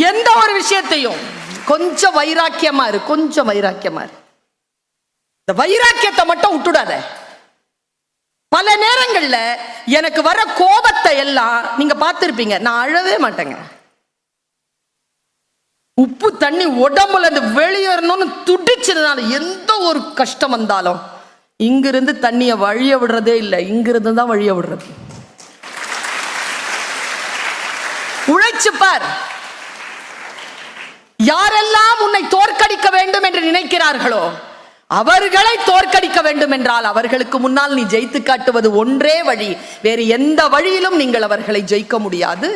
எந்த ஒரு விஷயத்தையும் கொஞ்சம் வைராக்கியமா இரு, கொஞ்சம் வைராக்கியமா இரு. இந்த வைராக்கியத்தை மட்டும் விட்டுடாத. பல நேரங்கள்ல எனக்கு வர கோபத்தை எல்லாம் நீங்க பார்த்திருப்பீங்க, நான் அழவே மாட்டேங்க. உப்பு தண்ணி உடம்புல இருந்து வெளியேறணும்னு துடிச்சதுனால எந்த ஒரு கஷ்டம் வந்தாலும் இங்கிருந்து தண்ணிய வழிய விடுறதே இல்லை, இங்கிருந்து தான் வழிய விடுறது. உழைச்சு பார். யாரெல்லாம் உன்னை தோற்கடிக்க வேண்டும் என்று நினைக்கிறார்களோ அவர்களை தோற்கடிக்க வேண்டும் என்றால் அவர்களுக்கு முன்னால் நீ ஜெயித்து காட்டுவது ஒன்றே வழி. வேறு எந்த வழியிலும் நீங்கள் அவர்களை ஜெயிக்க முடியாது.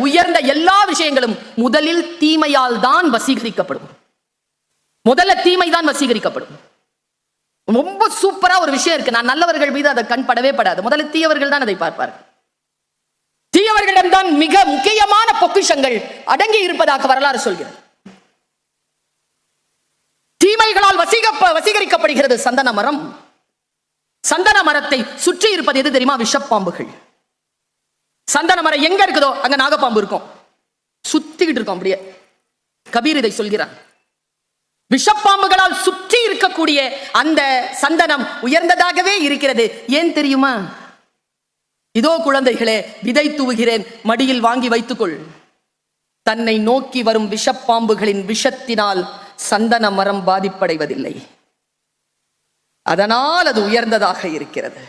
உயர்ந்த எல்லா விஷயங்களும் முதலில் தீமையால் தான் வசீகரிக்கப்படும். முதல்ல தீமை தான் வசீகரிக்கப்படும். ரொம்ப சூப்பரா ஒரு விஷயம் இருக்கு. நான் நல்லவர்கள் மீது அதை கண் படவே படாது. முதல்ல தீயவர்கள் தான் அதை பார்ப்பார்கள். தீயவர்களிடம்தான் மிக முக்கியமான பொக்கிஷங்கள் அடங்கி இருப்பதாக வரலாறு சொல்கிறது. தீமைகளால் வசீகரிக்கப்படுகிறது சந்தன மரம். சந்தன மரத்தை சுற்றி இருப்பது எது தெரியுமா? விஷப்பாம்புகள். சந்தன மரம் எங்க இருக்குதோ அங்க நாகப்பாம்பு இருக்கும், சுத்திக்கிட்டு இருக்கும். அப்படியே கபீர் இதை சொல்கிறார். விஷப்பாம்புகளால் சுற்றி இருக்கக்கூடிய அந்த சந்தனம் உயர்ந்ததாகவே இருக்கிறது. ஏன் தெரியுமா? இதோ குழந்தைகளே, விதை தூவுகிறேன், மடியில் வாங்கி வைத்துக்கொள். தன்னை நோக்கி வரும் விஷப்பாம்புகளின் விஷத்தினால் சந்தன மரம் பாதிப்படைவதில்லை. அதனால் அது உயர்ந்ததாக இருக்கிறது.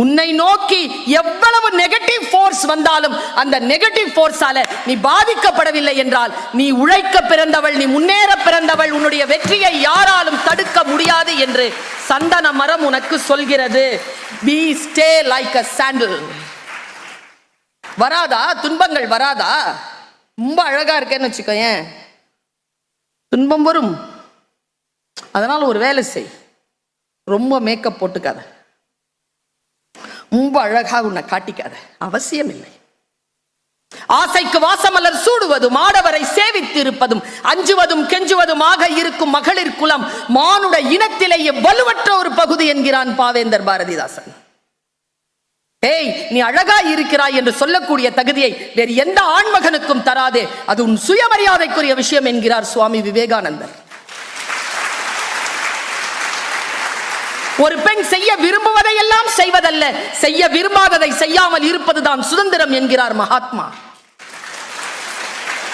உன்னை நோக்கி எவ்வளவு நெகட்டிவ் ஃபோர்ஸ் வந்தாலும் அந்த நெகட்டிவ் ஃபோர்ஸால நீ பாதிக்கப்படவில்லை என்றால் நீ உழைக்க பிறந்தவள், நீ முன்னேற பிறந்தவள். உன்னுடைய வெற்றியை யாராலும் தடுக்க முடியாது என்று சந்தன மரம் உனக்கு சொல்கிறது. Be stay like a sandal. வராதா துன்பங்கள்? வராதா? ரொம்ப அழகா இருக்கேன்னு வச்சுக்கோயேன், துன்பம் வரும். அதனால ஒரு வேலை செய், ரொம்ப மேக்கப் போட்டுக்காத, ரொம்ப அழகா உன்னை காட்டிக்காத, அவசியம் இல்லை. ஆசைக்கு வாசமலர் சூடுவதும் ஆடவரை சேவித்து இருப்பதும் அஞ்சுவதும் கெஞ்சுவதுமாக இருக்கும் மகளிர் குலம் மானுட இனத்திலேயே வலுவற்ற ஒரு பகுதி என்கிறான் பாவேந்தர் பாரதிதாசன். ஏய், நீ அழகா இருக்கிறாய் என்று சொல்லக்கூடிய தகுதியை வேறு எந்த ஆண்மகனுக்கும் தராதே, அது உன் சுயமரியாதைக்குரிய விஷயம் என்கிறார் சுவாமி விவேகானந்தர். ஒரு பெண் செய்ய விரும்புவதை எல்லாம் செய்வதல்ல, செய்ய விரும்பாததை செய்யாமல் இருப்பதுதான் சுதந்திரம் என்கிறார் மகாத்மா.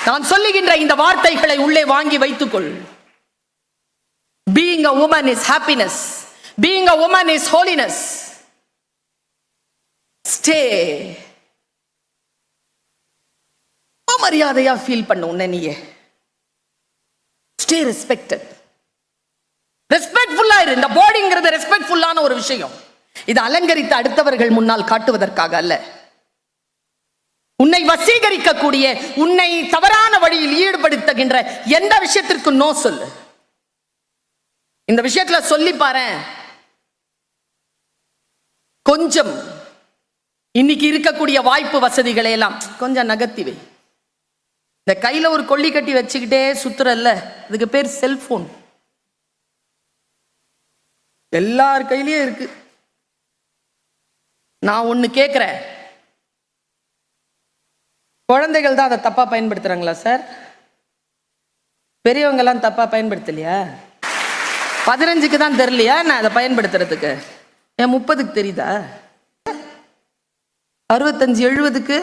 நான் சொல்லுகின்ற இந்த வார்த்தைகளை உள்ளே வாங்கி வைத்துக்கொள். Being a woman is happiness. Being a woman is holiness. Stay. மரியாதையா ஃபீல் பண்ண உன்னை நீயே. Stay respected. ரெஸ்பெக்ட்ஃபுல்லா இரு. இந்த பாடிங்கிறது ரெஸ்பெக்ட்ஃபுல்லான ஒரு விஷயம். இது அலங்கரித்து அடுத்தவர்கள் முன்னால் காட்டுவதற்காக அல்ல. உன்னை வசீகரிக்கக்கூடிய, உன்னை தவறான வழியில் ஈடுபடுத்துகின்ற எந்த விஷயத்திற்கு நோ சொல்லு. இந்த விஷயத்துல சொல்லி பாரு. கொஞ்சம் இன்னைக்கு இருக்கக்கூடிய வாய்ப்பு வசதிகளை எல்லாம் கொஞ்சம் நகர்த்திவை. இந்த கையில ஒரு கொள்ளி கட்டி வச்சுக்கிட்டே சுத்துறல்ல, அதுக்கு பேர் செல்போன். எல்லார் கையிலயும் இருக்கு. நான் ஒண்ணு கேட்கிறேன், குழந்தைகள் தான் அதை தப்பா பயன்படுத்துறாங்களா சார்? பெரியவங்க எல்லாம் தப்பா பயன்படுத்தலையா? 15க்கு தான் தெரியலையா நான் அதை பயன்படுத்துறதுக்கு? என் 30க்கு தெரியுதா? 65 70க்கு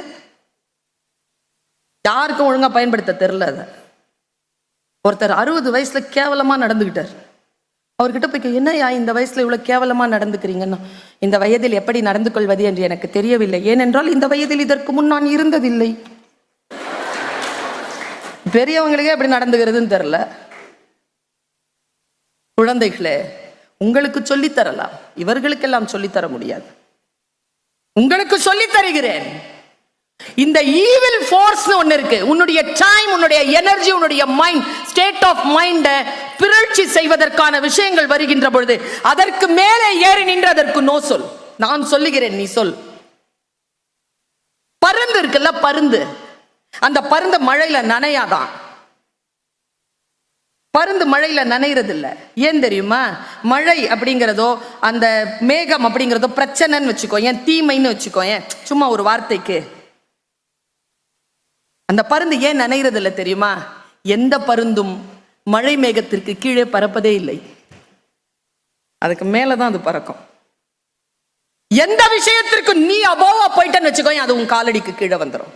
யாருக்கும் ஒழுங்கா பயன்படுத்த தெரியல. அதை ஒருத்தர் 60 வயசுல கேவலமா நடந்துகிட்டார். அவர்கிட்ட போய், என்னையா இந்த வயசுல இவ்வளவு கேவலமா நடந்துக்கிறீங்கன்னா, இந்த வயதில் எப்படி நடந்து கொள்வது என்று எனக்கு தெரியவில்லை, ஏனென்றால் இந்த வயதில் இதற்கு முன் நான் இருந்ததில்லை. பெரியவங்களுக்கே எப்படி நடந்துக்கிறதுன்னு தெரியல. குழந்தைகளே, உங்களுக்கு சொல்லித்தரலாம், இவர்களுக்கெல்லாம் சொல்லித்தர முடியாது. உங்களுக்கு சொல்லி தருகிறேன். இந்த ஈவில் ஃபோர்ஸ் ஒன்னு இருக்கு. உன்னுடைய டைம், உன்னுடைய எனர்ஜி, உன்னுடைய மைண்ட், ஸ்டேட் ஆஃப் மைண்ட பிறழ்ச்சி செய்வதற்கான விஷயங்கள் வருகின்ற பொழுது அதற்கு மேலே ஏறி நின்று அதற்கு நோ சொல். நான் சொல்லுகிறேன், நீ சொல். பருந்து இருக்குல்ல, பருந்து, அந்த பருந்து மழையில நனையாதான். பருந்து மழையில நனைகிறது இல்லை. ஏன் தெரியுமா? மழை அப்படிங்கிறதோ அந்த மேகம் அப்படிங்கிறதோ பிரச்சனைன்னு வச்சுக்கோ, ஏன் தீமைன்னு வச்சுக்கோ, ஏன் சும்மா ஒரு வார்த்தைக்கு, அந்த பருந்து ஏன் நனைகிறது இல்லை தெரியுமா? எந்த பருந்தும் மழை மேகத்திற்கு கீழே பறப்பதே இல்லை, அதுக்கு மேலதான் அது பறக்கும். எந்த விஷயத்திற்கு நீ அபோவா போயிட்டேன்னு வச்சுக்கோ, அது உன் காலடிக்கு கீழே வந்துடும்.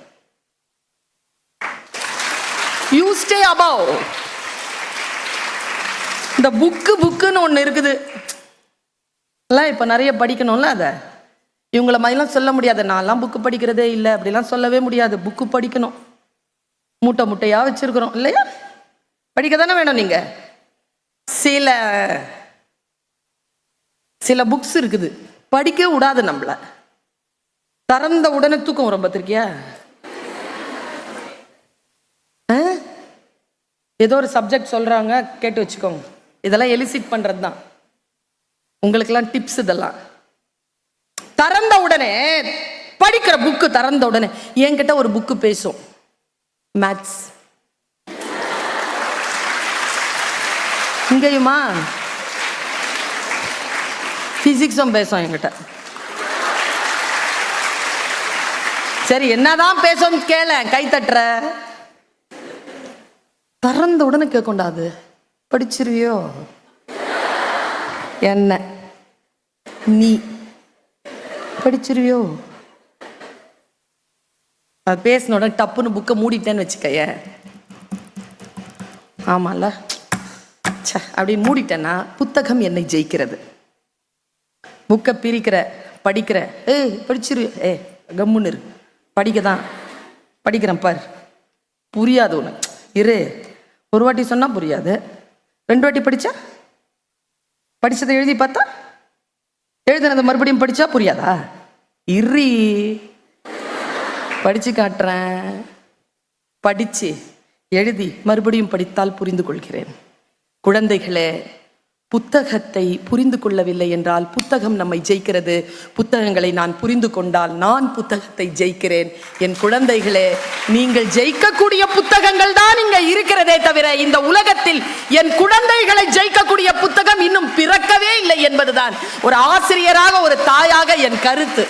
You stay above. இந்த புக்குன்னு ஒண்ணு இருக்குது, இப்ப நிறைய படிக்கணும்ல. அத இவங்கள மாதிரிலாம் சொல்ல முடியாது, நான்லாம் புக்கு படிக்கிறதே இல்லை அப்படிலாம் சொல்லவே முடியாது. புக்கு படிக்கணும், மூட்டை மூட்டையா வச்சிருக்கிறோம் இல்லையா? படிக்க தானே வேணும். நீங்க சில புக்ஸ் இருக்குது படிக்க விடாது நம்மள, திறந்த உடனே தூக்கம் வரும். பார்த்திருக்கியா? ஏதோ ஒரு சப்ஜெக்ட் சொல்றாங்க, கேட்டு வச்சுக்கோங்க. இதெல்லாம் எலிசிட் பண்றது தான், உங்களுக்கெல்லாம் டிப்ஸ். இதெல்லாம் திறந்த உடனே படிக்கிற புக்கு திறந்த உடனே என்கிட்ட ஒரு புக்கு பேசும், மேத்ஸ். இங்கேயுமா பிசிக்ஸும் பேசும் என்கிட்ட. சரி, என்னதான் பேசும் கேள, கை தட்டுற. திறந்த உடனே கேட்கொண்டாது, படிச்சிருவியோ என்ன, நீ படிச்சிருவியோ. அது பேசின உடனே டப்புன்னு புக்கை மூடிட்டேன்னு வச்சுக்கைய, ஆமால அப்படி மூடிட்டேன்னா புத்தகம் என்னை ஜெயிக்கிறது. புக்கை பிரிக்கிற, படிக்கிற, படிச்சிரு, கம்முன்னு இரு, படிக்கதான் படிக்கிறேன் பார், புரியாது உனக்கு இரு. ஒரு வாட்டி சொன்னா புரியாது, 2 வாட்டி படிச்சா, படிச்சதை எழுதி பார்த்தா, எழுதுனதை மறுபடியும் படிச்சா புரியாதா? இரு, படிச்சு காட்டுறேன். படிச்சு எழுதி மறுபடியும் படித்தால் புரிந்து கொள்கிறேன். குழந்தைகளே, புத்தகத்தை புரிந்து கொள்ளவில்லை என்றால் புத்தகம் நம்மை ஜெயிக்கிறது. புத்தகங்களை நான் புரிந்து கொண்டால் நான் புத்தகத்தை ஜெயிக்கிறேன். என் குழந்தைகளே, நீங்கள் ஜெயிக்கக்கூடிய புத்தகங்கள் தான் இங்க இருக்கிறதே தவிர இந்த உலகத்தில் என் குழந்தைகளை ஜெயிக்கக்கூடிய புத்தகம் இன்னும் பிறக்கவே இல்லை என்பதுதான் ஒரு ஆசிரியராக, ஒரு தாயாக என் கருத்து.